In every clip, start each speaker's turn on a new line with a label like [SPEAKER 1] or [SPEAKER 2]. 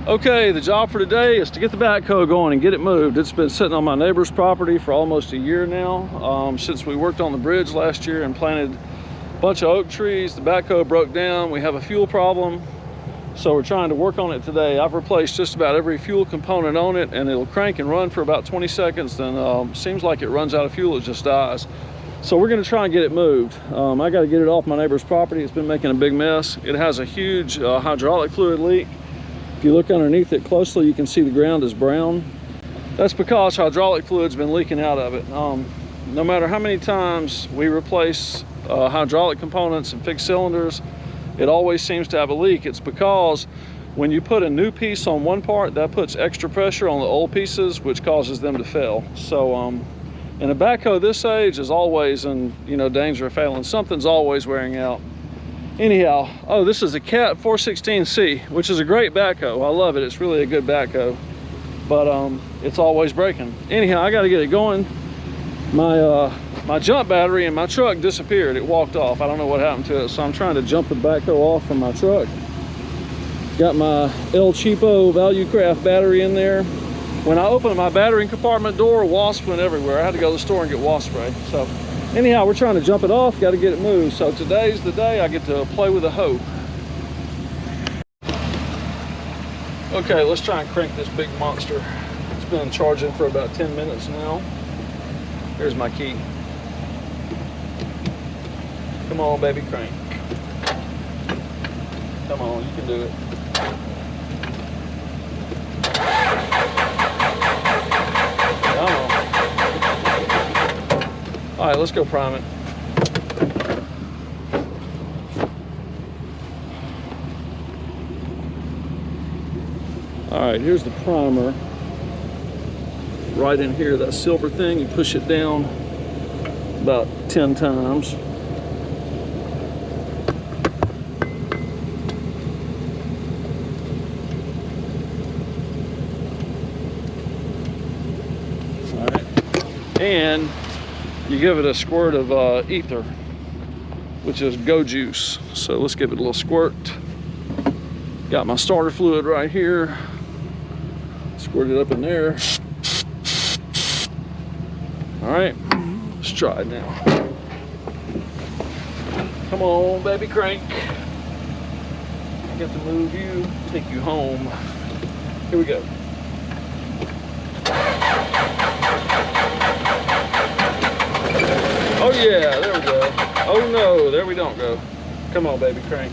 [SPEAKER 1] Okay, the job for today is to get the backhoe going and get it moved. It's been sitting on my neighbor's property for almost a year now, since we worked on the bridge last year and planted a bunch of oak trees. The backhoe broke down. We have a fuel problem, so we're trying to work on it today. I've replaced just about every fuel component on it, and it'll crank and run for about 20 seconds. Then seems like it runs out of fuel, it just dies. So we're gonna try and get it moved. I gotta get it off my neighbor's property. It's been making a big mess. It has a huge hydraulic fluid leak. If you look underneath it closely, you can see the ground is brown. That's because hydraulic fluid's been leaking out of it. No matter how many times we replace hydraulic components and fix cylinders, it always seems to have a leak. It's because when you put a new piece on one part, that puts extra pressure on the old pieces, which causes them to fail. So, and a backhoe this age is always in danger of failing. Something's always wearing out. Anyhow, oh, this is a Cat 416C, which is a great backhoe. I love it. It's really a good backhoe, but it's always breaking. Anyhow, I got to get it going. My jump battery in my truck disappeared. It walked off. I don't know what happened to it, so I'm trying to jump the backhoe off from my truck. Got my El Cheapo Valuecraft battery in there. When I opened my battery compartment door, wasps went everywhere. I had to go to the store and get wasp spray. So anyhow, we're trying to jump it off, got to get it moved. So today's the day I get to play with a hoe. Okay, let's try and crank this big monster. It's been charging for about 10 minutes now. Here's my key. Come on, baby, crank. Come on, you can do it. Come on. All right, let's go prime it. All right, here's the primer. Right in here, that silver thing, you push it down about 10 times. All right, and you give it a squirt of ether, which is go juice. So let's give it a little squirt. Got my starter fluid right here. Squirt it up in there. All right, let's try it now. Come on, baby, crank. I got to move you, take you home. Here we go. Oh yeah, there we go. Oh no, there we don't go. Come on, baby, crank.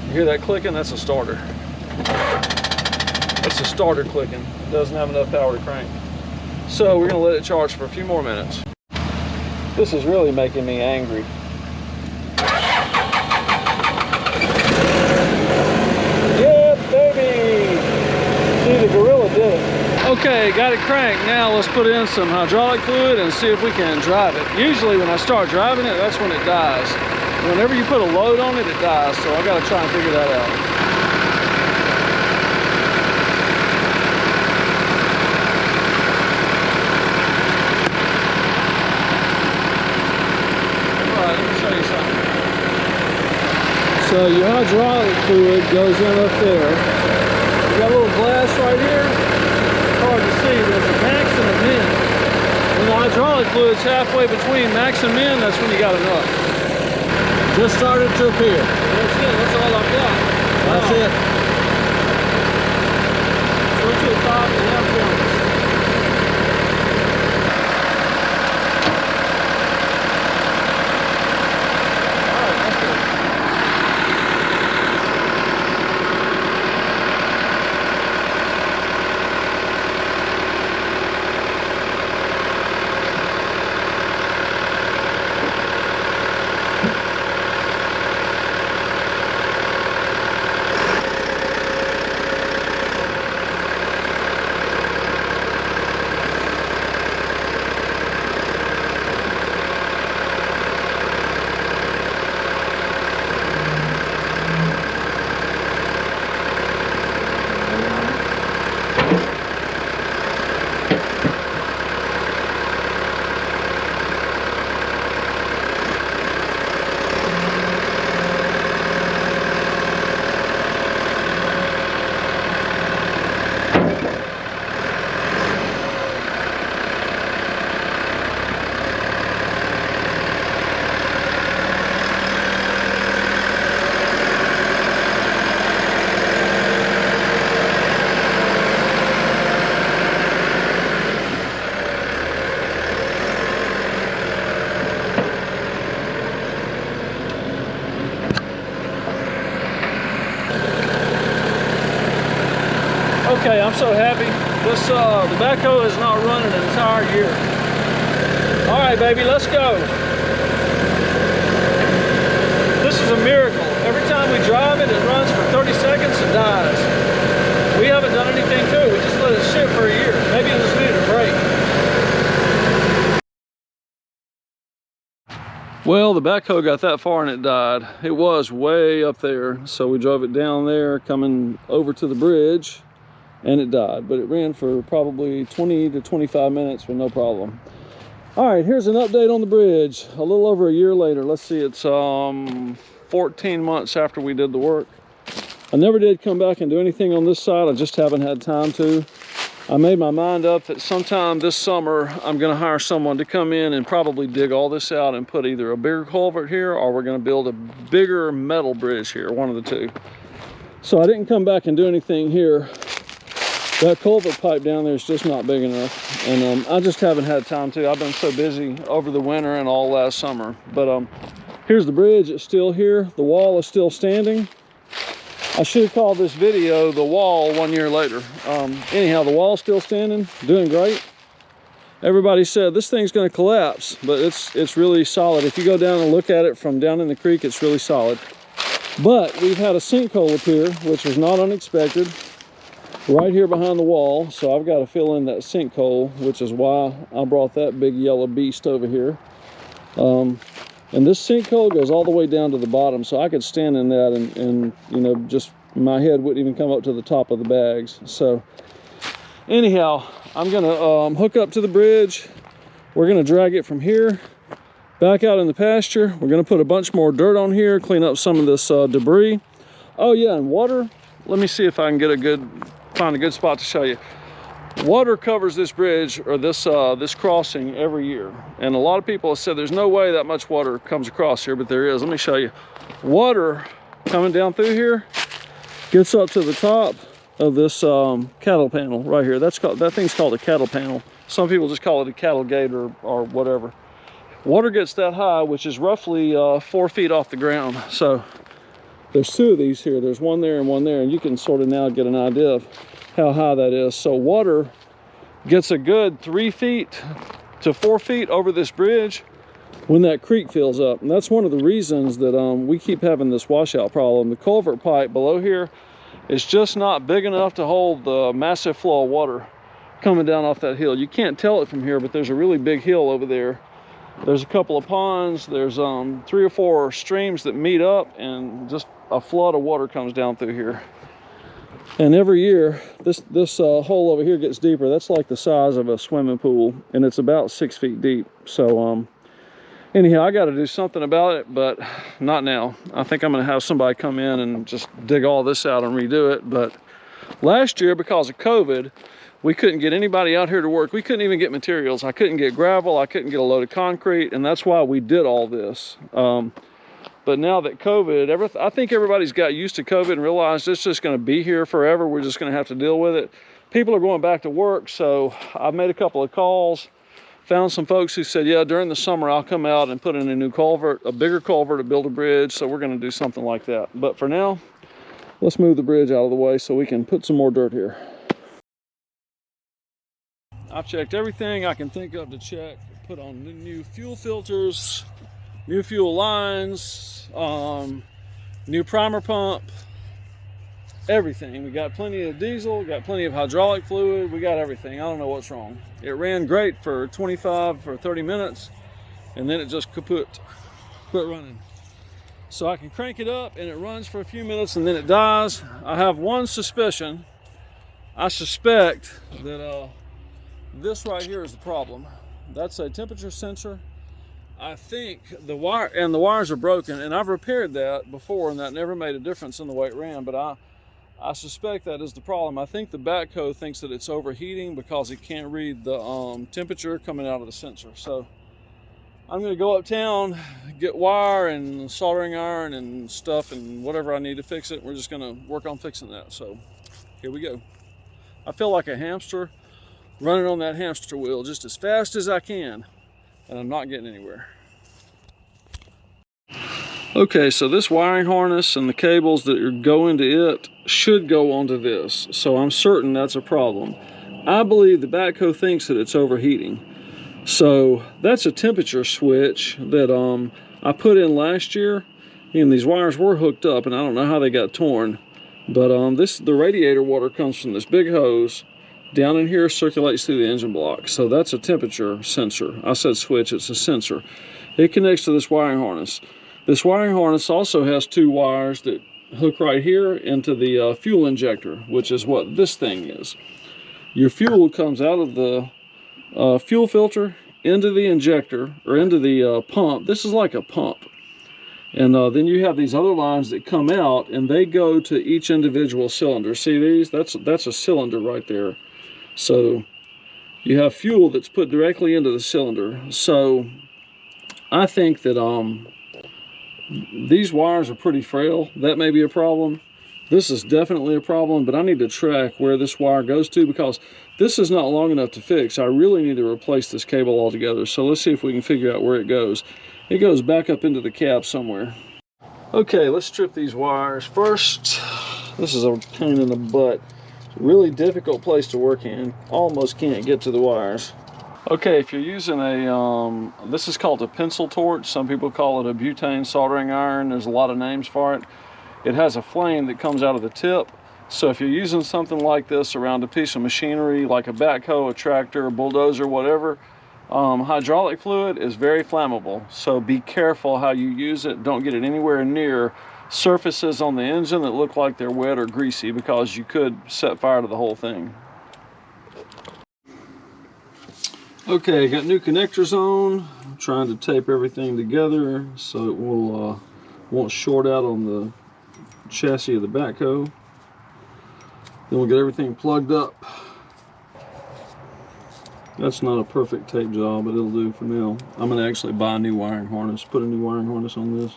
[SPEAKER 1] You hear that clicking? That's a starter. That's a starter clicking. It doesn't have enough power to crank. So we're gonna let it charge for a few more minutes. This is really making me angry. Yeah, baby! See, the gorilla did it. Okay, got it cranked. Now let's put in some hydraulic fluid and see if we can drive it. Usually when I start driving it, that's when it dies. Whenever you put a load on it, it dies. So I gotta try and figure that out. So your hydraulic fluid goes in up there. You got a little glass right here. It's hard to see. There's a max and a min. When the hydraulic fluid's halfway between max and min, that's when you got enough. Just started to appear. That's it. That's all I've got. That's it. Switch to the top and left corners. Okay, I'm so happy. This the backhoe has not run an entire year. All right, baby, let's go. This is a miracle. Every time we drive it, it runs for 30 seconds and dies. We haven't done anything to it. We just let it sit for a year. Maybe it just needed a break. Well, the backhoe got that far and it died. It was way up there, so we drove it down there, coming over to the bridge, and it died. But it ran for probably 20 to 25 minutes with no problem. All right, here's an update on the bridge. A little over a year later. Let's see, it's 14 months after we did the work. I never did come back and do anything on this side. I just haven't had time to. I made my mind up that sometime this summer, I'm gonna hire someone to come in and probably dig all this out and put either a bigger culvert here, or we're gonna build a bigger metal bridge here, one of the two. So I didn't come back and do anything here. That culvert pipe down there is just not big enough. And I just haven't had time to. I've been so busy over the winter and all last summer. But here's the bridge, it's still here. The wall is still standing. I should have called this video The Wall 1 year later. Anyhow, the wall's still standing, doing great. Everybody said this thing's gonna collapse, but it's really solid. If you go down and look at it from down in the creek, it's really solid. But we've had a sinkhole appear, which was not unexpected, right here behind the wall. So I've got to fill in that sinkhole, which is why I brought that big yellow beast over here. And this sinkhole goes all the way down to the bottom, so I could stand in that and you know, just my head wouldn't even come up to the top of the bags. So anyhow, I'm gonna hook up to the bridge. We're gonna drag it from here back out in the pasture. We're gonna put a bunch more dirt on here, clean up some of this debris. Oh yeah, and water. Let me see if I can find a good spot to show you. Water covers this bridge, or this crossing, every year. And a lot of people have said there's no way that much water comes across here, but there is. Let me show you. Water coming down through here gets up to the top of this cattle panel right here. That thing's called a cattle panel. Some people just call it a cattle gate or whatever. Water gets that high, which is roughly 4 feet off the ground. So there's two of these here. There's one there and one there, and you can sort of now get an idea of how high that is. So water gets a good 3 feet to 4 feet over this bridge when that creek fills up. And that's one of the reasons that we keep having this washout problem. The culvert pipe below here is just not big enough to hold the massive flow of water coming down off that hill. You can't tell it from here, but there's a really big hill over there. There's a couple of ponds, there's 3 or 4 streams that meet up, and just a flood of water comes down through here. And every year, this hole over here gets deeper. That's like the size of a swimming pool, and it's about 6 feet deep. So anyhow, I got to do something about it, but not now. I think I'm going to have somebody come in and just dig all this out and redo it. But last year, because of COVID, we couldn't get anybody out here to work. We couldn't even get materials. I couldn't get gravel. I couldn't get a load of concrete, and that's why we did all this. But now that COVID, I think everybody's got used to COVID and realized it's just going to be here forever. We're just going to have to deal with it. People are going back to work, so I've made a couple of calls, found some folks who said, yeah, during the summer I'll come out and put in a new culvert, a bigger culvert to build a bridge. So we're going to do something like that. But for now, let's move the bridge out of the way so we can put some more dirt here. I've checked everything I can think of to check, put on new fuel filters, new fuel lines, new primer pump, everything. We got plenty of diesel, got plenty of hydraulic fluid, we got everything. I don't know what's wrong. It ran great for 25 or 30 minutes, and then it just quit running. So I can crank it up and it runs for a few minutes and then it dies. I have one suspicion. I suspect that this right here is the problem. That's a temperature sensor. I think the wires are broken, and I've repaired that before and that never made a difference in the way it ran, but I suspect that is the problem. I think the backhoe thinks that it's overheating because it can't read the temperature coming out of the sensor. So I'm gonna go uptown, get wire and soldering iron and stuff and whatever I need to fix it. We're just gonna work on fixing that. So here we go. I feel like a hamster running on that hamster wheel just as fast as I can, and I'm not getting anywhere. Okay, so this wiring harness and the cables that go into it should go onto this. So I'm certain that's a problem. I believe the Backhoe thinks that it's overheating. So that's a temperature switch that I put in last year, and these wires were hooked up, and I don't know how they got torn. But the radiator water comes from this big hose down in here, circulates through the engine block. So that's a temperature sensor. I said switch, it's a sensor. It connects to this wiring harness. This wiring harness also has two wires that hook right here into the fuel injector, which is what this thing is. Your fuel comes out of the fuel filter into the injector, or into the pump. This is like a pump. And then you have these other lines that come out, and they go to each individual cylinder. See these? That's a cylinder right there. So you have fuel that's put directly into the cylinder. So I think that these wires are pretty frail. That may be a problem. This is definitely a problem, but I need to track where this wire goes to, because this is not long enough to fix. I really need to replace this cable altogether. So let's see if we can figure out where it goes. It goes back up into the cab somewhere. Okay, let's strip these wires. First, this is a pain in the butt. It's a really difficult place to work in. Almost can't get to the wires. Okay, if you're using a, this is called a pencil torch. Some people call it a butane soldering iron. There's a lot of names for it. It has a flame that comes out of the tip. So if you're using something like this around a piece of machinery, like a backhoe, a tractor, a bulldozer, whatever, hydraulic fluid is very flammable. So be careful how you use it. Don't get it anywhere near surfaces on the engine that look like they're wet or greasy, because you could set fire to the whole thing. Okay, got new connectors on. I'm trying to tape everything together so it will won't short out on the chassis of the backhoe. Then we'll get everything plugged up. That's not a perfect tape job, but it'll do for now. I'm going to actually buy a new wiring harness, put a new wiring harness on this.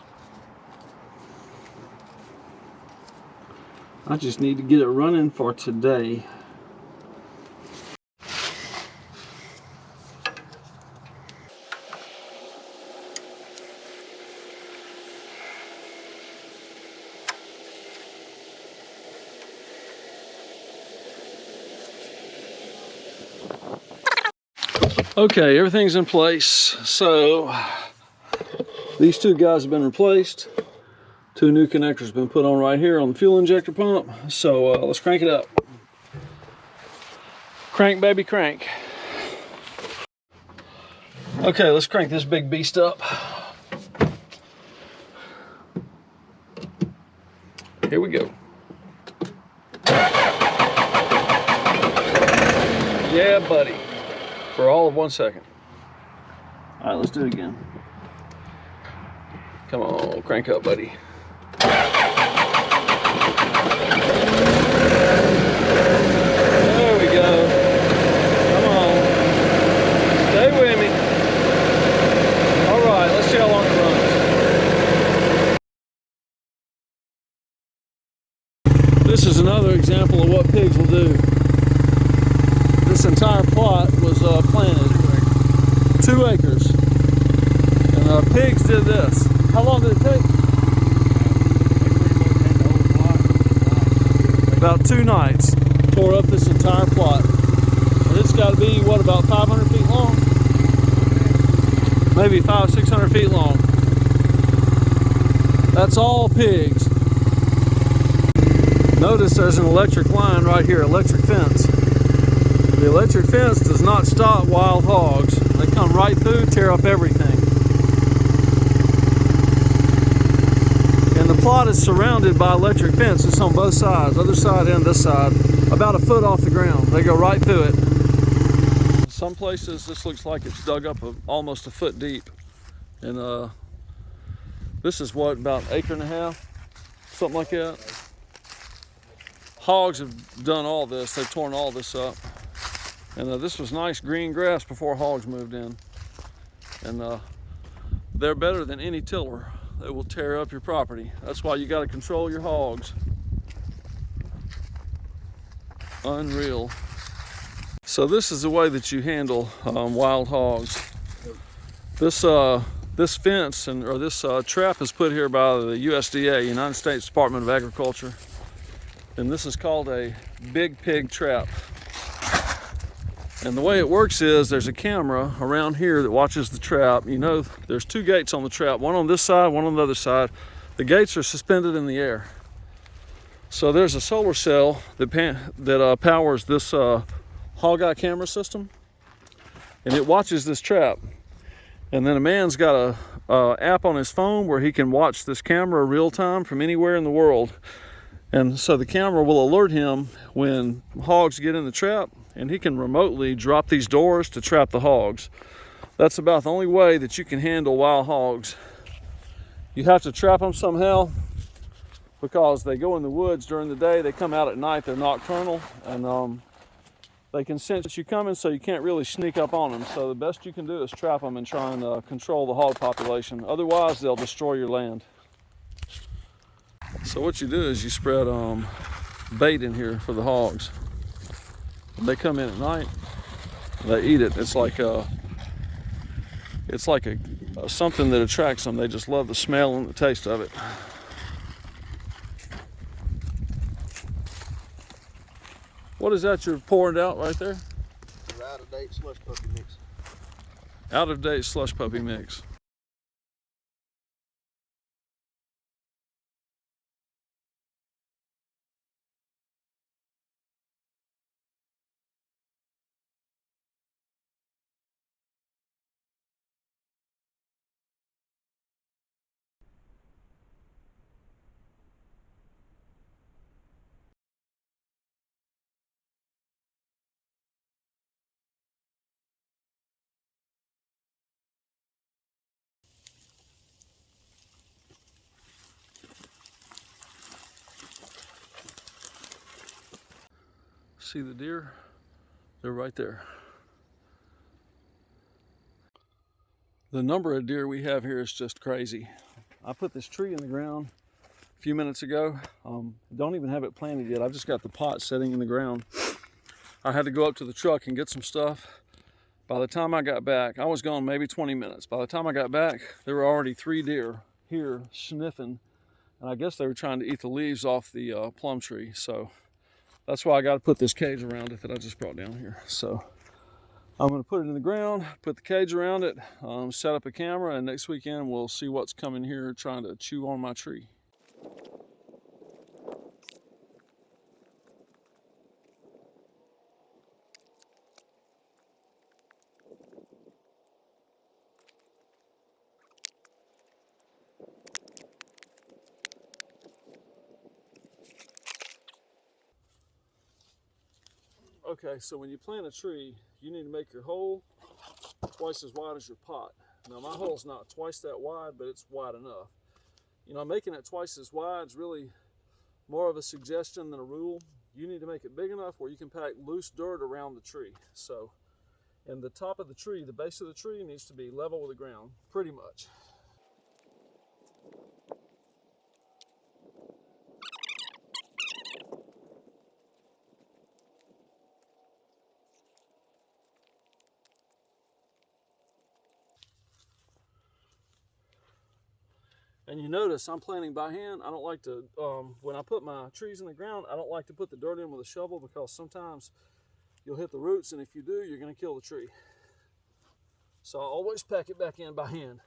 [SPEAKER 1] I just need to get it running for today. Okay, everything's in place. So these two guys have been replaced. Two new connectors have been put on right here on the fuel injector pump. So let's crank it up. Crank, baby, crank. Okay, let's crank this big beast up. Here we go. Yeah, buddy. For all of 1 second. All right, let's do it again. Come on, crank up, buddy. There we go. Come on. Stay with me. All right, let's see how long it runs. This is another example of what pigs will do. This entire plot was planted, 2 acres, and pigs did this. How long did it take? About 2 nights. Tore up this entire plot. And it's got to be, what, about 500 feet long? Maybe 500-600 feet long. That's all pigs. Notice there's an electric line right here, electric fence. The electric fence does not stop wild hogs. They come right through, tear up everything. And the plot is surrounded by electric fence. It's on both sides, other side and this side, about 1 foot off the ground. They go right through it. Some places this looks like it's dug up almost 1 foot deep. And this is what, about 1.5 acres, something like that. Hogs have done all this. They've torn all this up. And this was nice green grass before hogs moved in. And they're better than any tiller. They will tear up your property. That's why you got to control your hogs. Unreal. So this is the way that you handle wild hogs. This This fence or this trap is put here by the USDA, United States Department of Agriculture. And this is called a big pig trap. And the way it works is there's a camera around here that watches the trap. You know, there's two gates on the trap, one on this side, one on the other side. The gates are suspended in the air. So there's a solar cell that powers this hog eye camera system, and it watches this trap. And then a man's got a app on his phone where he can watch this camera real time from anywhere in the world. And so the camera will alert him when hogs get in the trap, and he can remotely drop these doors to trap the hogs. That's about the only way that you can handle wild hogs. You have to trap them somehow because they go in the woods during the day, they come out at night, they're nocturnal, and they can sense you coming, so you can't really sneak up on them. So the best you can do is trap them and try and control the hog population. Otherwise, they'll destroy your land. So what you do is you spread bait in here for the hogs. They come in at night, they eat it. It's like something that attracts them. They just love the smell and the taste of it. What is that you're pouring out right there?
[SPEAKER 2] Out-of-date slush puppy mix.
[SPEAKER 1] Out-of-date slush puppy mix. See the deer? They're right there. The number of deer we have here is just crazy. I put this tree in the ground a few minutes ago. Don't even have it planted yet. I've just got the pot sitting in the ground. I had to go up to the truck and get some stuff. By the time I got back, I was gone maybe 20 minutes. By the time I got back, there were already 3 deer here sniffing. And I guess they were trying to eat the leaves off the plum tree. So that's why I got to put this cage around it that I just brought down here. So I'm going to put it in the ground, put the cage around it, set up a camera, and next weekend we'll see what's coming here trying to chew on my tree. Okay, so when you plant a tree, you need to make your hole twice as wide as your pot. Now my hole's not twice that wide, but it's wide enough. You know, making it twice as wide is really more of a suggestion than a rule. You need to make it big enough where you can pack loose dirt around the tree. So, and the top of the tree, the base of the tree needs to be level with the ground, pretty much. And you notice I'm planting by hand. I don't like to, when I put my trees in the ground, I don't like to put the dirt in with a shovel because sometimes you'll hit the roots, and if you do, you're going to kill the tree. So I always pack it back in by hand.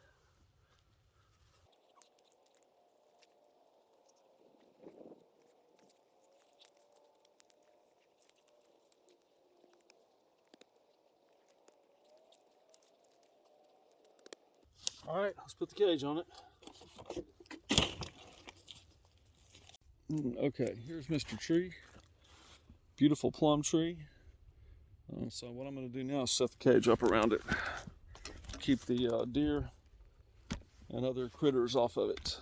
[SPEAKER 1] All right, let's put the cage on it. Okay, here's Mr. Tree. Beautiful plum tree. So what I'm going to do now is set the cage up around it. Keep the deer and other critters off of it.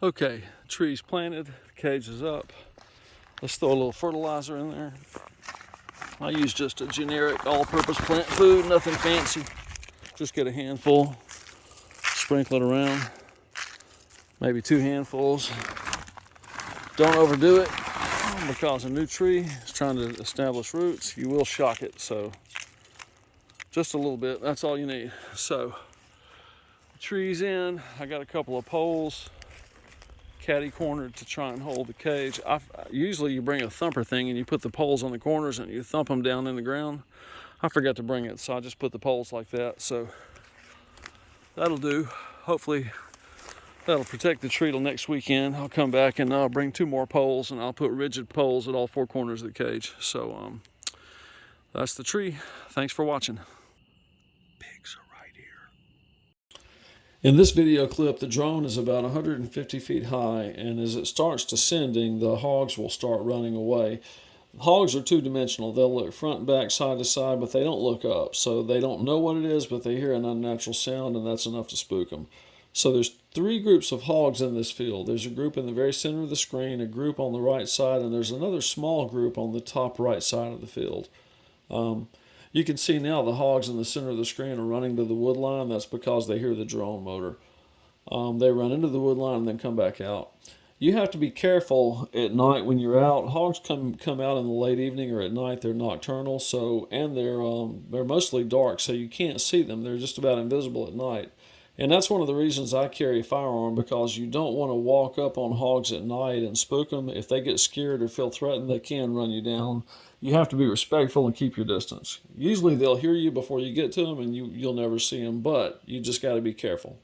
[SPEAKER 1] Okay, tree's planted, the cage is up. Let's throw a little fertilizer in there. I use just a generic all-purpose plant food, nothing fancy. Just get a handful, sprinkle it around, maybe 2 handfuls. Don't overdo it, because a new tree is trying to establish roots. You will shock it, so just a little bit, that's all you need. So, the tree's in, I got a couple of poles catty cornered to try and hold the cage. Usually you bring a thumper thing and you put the poles on the corners and you thump them down in the ground. I forgot to bring it, so I just put the poles like that. So that'll do. Hopefully that'll protect the tree till next weekend. I'll come back and I'll bring 2 more poles and I'll put rigid poles at all 4 corners of the cage. So that's the tree. Thanks for watching. Pigs are right here. In this video clip, the drone is about 150 feet high, and as it starts descending, the hogs will start running away. Hogs are two-dimensional. They'll look front, back, side to side, but they don't look up. So they don't know what it is, but they hear an unnatural sound, and that's enough to spook them. So there's 3 groups of hogs in this field. There's a group in the very center of the screen, a group on the right side, and there's another small group on the top right side of the field. You can see now the hogs in the center of the screen are running to the wood line. That's because they hear the drone motor. They run into the wood line and then come back out. You have to be careful at night when you're out. Hogs come out in the late evening or at night. They're nocturnal, and they're mostly dark, so you can't see them. They're just about invisible at night. And that's one of the reasons I carry a firearm, because you don't want to walk up on hogs at night and spook them. If they get scared or feel threatened, they can run you down. You have to be respectful and keep your distance. Usually they'll hear you before you get to them, and you'll never see them, but you just got to be careful.